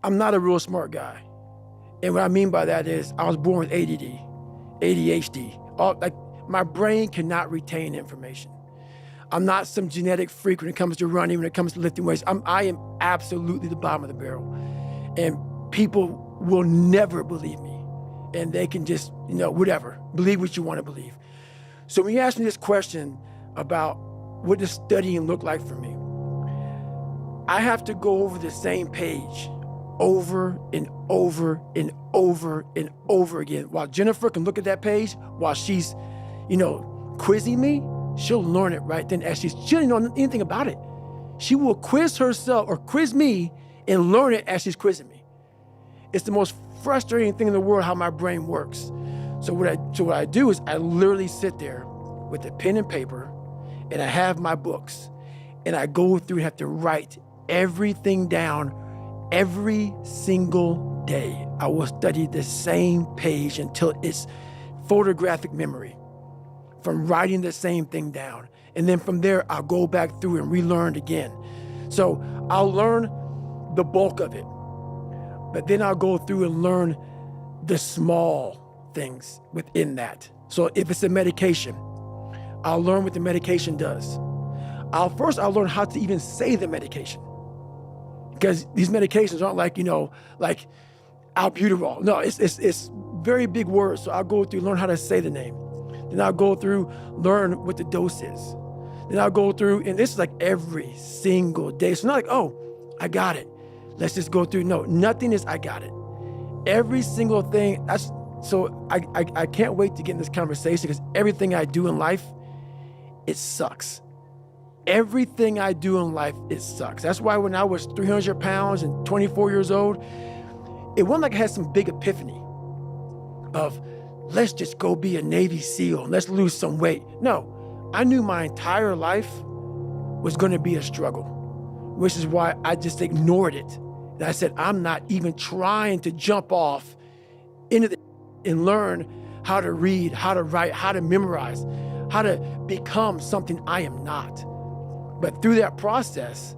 I'm not a real smart guy. And what I mean by that is I was born with ADD, ADHD. My brain cannot retain information. I'm not some genetic freak when it comes to running, when it comes to lifting weights. I am absolutely the bottom of the barrel. And people will never believe me. And they can just, whatever, believe what you want to believe. So when you ask me this question about what does studying look like for me, I have to go over the same page over and over and over and over again. While Jennifer can look at that page while she's, quizzing me, she'll learn it right then as she doesn't know anything about it. She will quiz herself or quiz me and learn it as she's quizzing me. It's the most frustrating thing in the world how my brain works. So what I do is I literally sit there with a pen and paper and I have my books and I go through and have to write everything down every single day. I will study the same page until it's photographic memory from writing the same thing down. And then from there, I'll go back through and relearn again. So I'll learn the bulk of it, but then I'll go through and learn the small things within that. So if it's a medication, I'll learn what the medication does. I'll learn how to even say the medication. Because these medications aren't like albuterol. No, it's very big words. So I'll go through, learn how to say the name. Then I'll go through, learn what the dose is. Then I'll go through, and this is like every single day. So not like, oh, I got it. Let's just go through. No, nothing is I got it. Every single thing. So I can't wait to get in this conversation because everything I do in life, it sucks. Everything I do in life, it sucks. That's why when I was 300 pounds and 24 years old, it wasn't like I had some big epiphany of let's just go be a Navy SEAL and let's lose some weight. No, I knew my entire life was going to be a struggle, which is why I just ignored it. And I said, I'm not even trying to jump off into the and learn how to read, how to write, how to memorize, how to become something I am not. But through that process,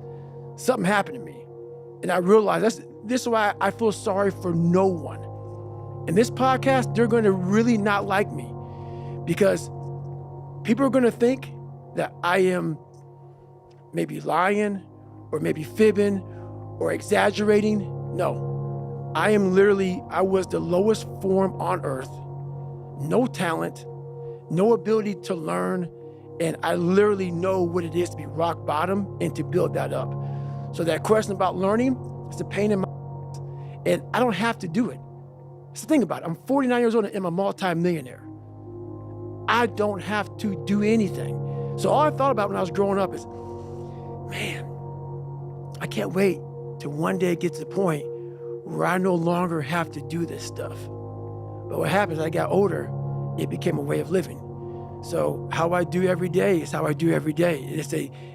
something happened to me. And I realized this is why I feel sorry for no one. In this podcast, they're going to really not like me because people are going to think that I am maybe lying or maybe fibbing or exaggerating. No, I was the lowest form on earth, no talent, no ability to learn, and I literally know what it is to be rock bottom and to build that up. So that question about learning, it's a pain in my and I don't have to do it. So think about it. I'm 49 years old and I'm a multi-millionaire. I don't have to do anything. So all I thought about when I was growing up is, man, I can't wait till one day it gets to the point where I no longer have to do this stuff. But what happens, I got older, it became a way of living. So how I do every day is how I do every day.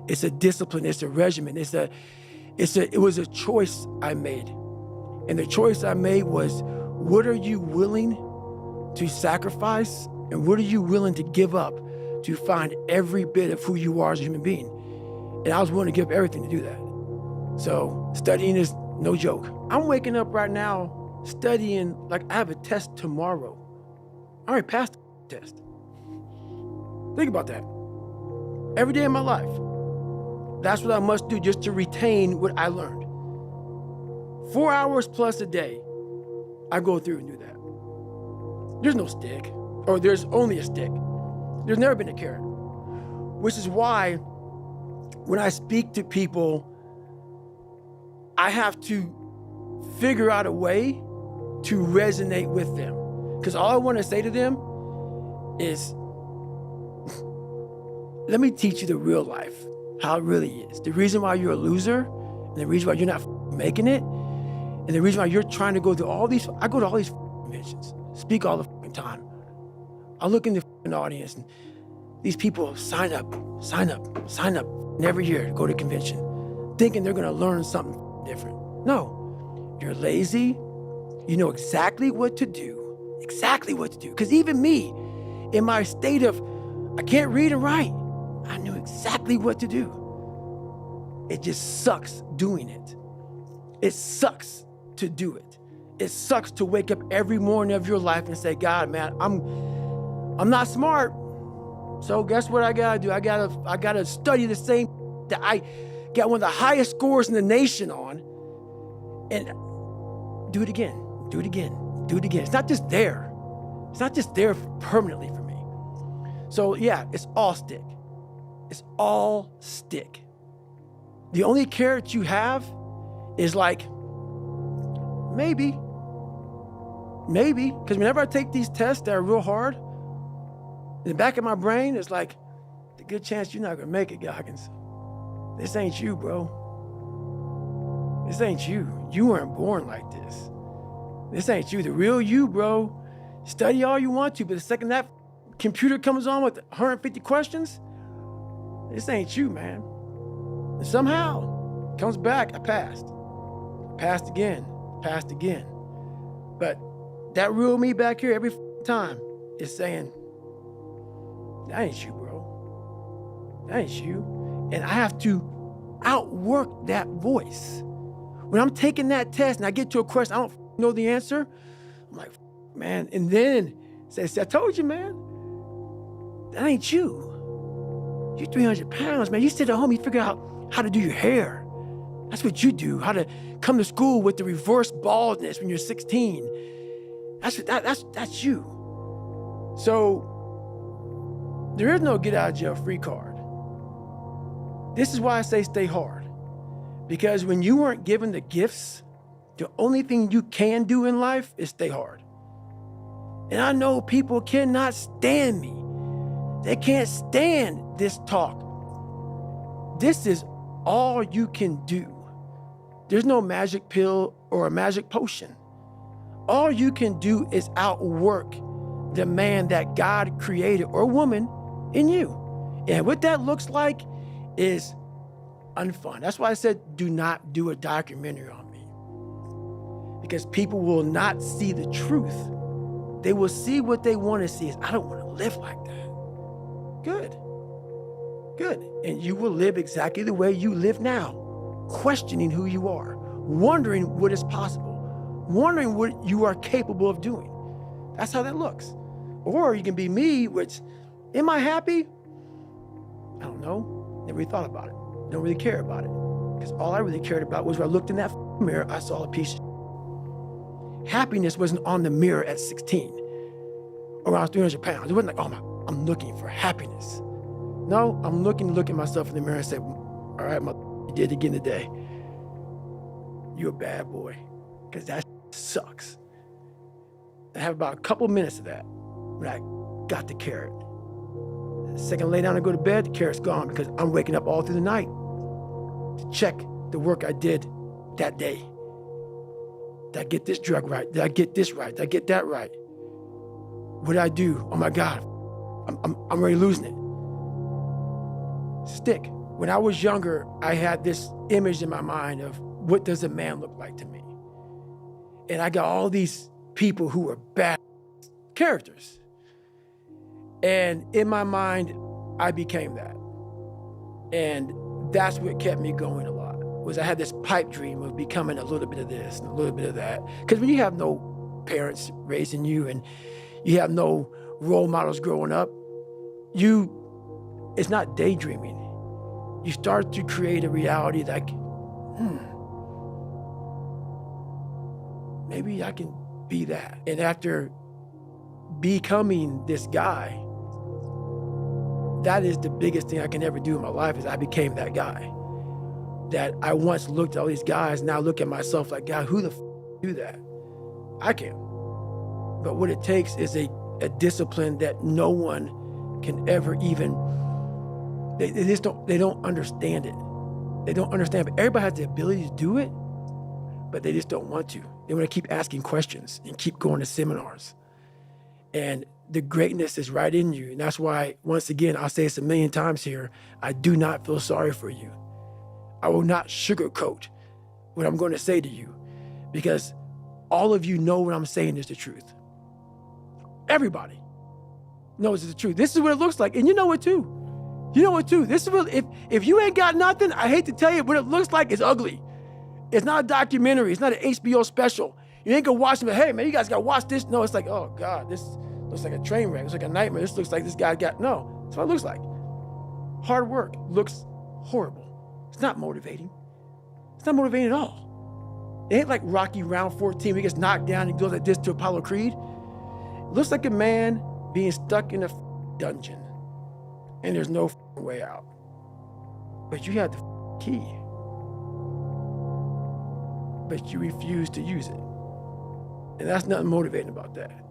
It's a discipline, it's a regimen, it was a choice I made. And the choice I made was, what are you willing to sacrifice and what are you willing to give up to find every bit of who you are as a human being? And I was willing to give everything to do that. So studying is no joke. I'm waking up right now studying like I have a test tomorrow. I already passed the test. Think about that. Every day of my life. That's what I must do just to retain what I learned. 4 hours plus a day, I go through and do that. There's no stick, or there's only a stick. There's never been a carrot. Which is why when I speak to people, I have to figure out a way to resonate with them. Because all I want to say to them is, let me teach you the real life, how it really is. The reason why you're a loser, and the reason why you're not making it, and the reason why you're trying to go through all these, I go to all these conventions, speak all the time. I look in the audience and these people sign up every year to go to convention, thinking they're gonna learn something different. No, you're lazy. You know exactly what to do. Because even me, in my state of, I can't read and write, I knew exactly what to do. It just sucks doing it. It sucks to do it. It sucks to wake up every morning of your life and say, God, man, I'm not smart. So guess what I gotta do? I gotta study the same that I got one of the highest scores in the nation on, and do it again, do it again, do it again. It's not just there. It's not just there permanently for me. So yeah, it's all stick. It's all stick. The only carrot you have is like, maybe. Because whenever I take these tests that are real hard, in the back of my brain, it's like, the good chance you're not gonna make it, Goggins. This ain't you, bro. This ain't you. You weren't born like this. This ain't you. The real you, bro. Study all you want to, but the second that computer comes on with 150 questions, this ain't you, man. And somehow, comes back, I passed. Passed again. But that real me back here every time is saying, that ain't you, bro. That ain't you. And I have to outwork that voice. When I'm taking that test and I get to a question, I don't know the answer, I'm like, man. And then say, I told you, man, that ain't you. You're 300 pounds, man. You sit at home, you figure out how to do your hair. That's what you do. How to come to school with the reverse baldness when you're 16. That's you. So there is no get out of jail free card. This is why I say stay hard. Because when you weren't given the gifts, the only thing you can do in life is stay hard. And I know people cannot stand me. They can't stand this talk. This is all you can do. There's no magic pill or a magic potion. All you can do is outwork the man that God created or woman in you. And what that looks like is unfun. That's why I said, do not do a documentary on me. Because people will not see the truth. They will see what they want to see. Is, I don't want to live like that. Good. And you will live exactly the way you live now, questioning who you are, wondering what is possible, wondering what you are capable of doing. That's how that looks. Or you can be me, which, am I happy? I don't know. Never really thought about it. Don't really care about it. Because all I really cared about was when I looked in that mirror, I saw a piece of happiness wasn't on the mirror at 16 or I was 300 pounds. It wasn't like, oh, I'm looking for happiness. No, I'm looking to look at myself in the mirror and say, all right, you did it again today. You're a bad boy. Because that sucks. I have about a couple minutes of that when I got the carrot. The second I lay down and go to bed, the carrot's gone because I'm waking up all through the night to check the work I did that day. Did I get this drug right? Did I get this right? Did I get that right? What did I do? Oh my God, I'm already losing it. Stick. When I was younger, I had this image in my mind of what does a man look like to me? And I got all these people who were bad characters. And in my mind, I became that. And that's what kept me going a lot, was I had this pipe dream of becoming a little bit of this and a little bit of that. Because when you have no parents raising you and you have no role models growing up, it's not daydreaming. You start to create a reality like, maybe I can be that. And after becoming this guy, that is the biggest thing I can ever do in my life, is I became that guy. That I once looked at all these guys, now look at myself like, God, who the do that? I can't. But what it takes is a discipline that no one can ever even, they don't understand it. They don't understand, but everybody has the ability to do it, but they just don't want to. They want to keep asking questions and keep going to seminars. And the greatness is right in you. And that's why, once again, I'll say this a million times here, I do not feel sorry for you. I will not sugarcoat what I'm going to say to you, because all of you know what I'm saying is the truth. Everybody knows it's the truth. This is what it looks like. And you know it too. You know it too. This is what, if you ain't got nothing, I hate to tell you, what it looks like is ugly. It's not a documentary. It's not an HBO special. You ain't gonna watch it, but hey, man, you guys gotta watch this. No, it's like, oh God, this looks like a train wreck. It's like a nightmare. This looks like this guy got, no, that's what it looks like. Hard work looks horrible. It's not motivating. It's not motivating at all. It ain't like Rocky round 14 where he gets knocked down and goes like this to Apollo Creed. It looks like a man being stuck in a dungeon and there's no way out. But you have the key. But you refuse to use it. And that's nothing motivating about that.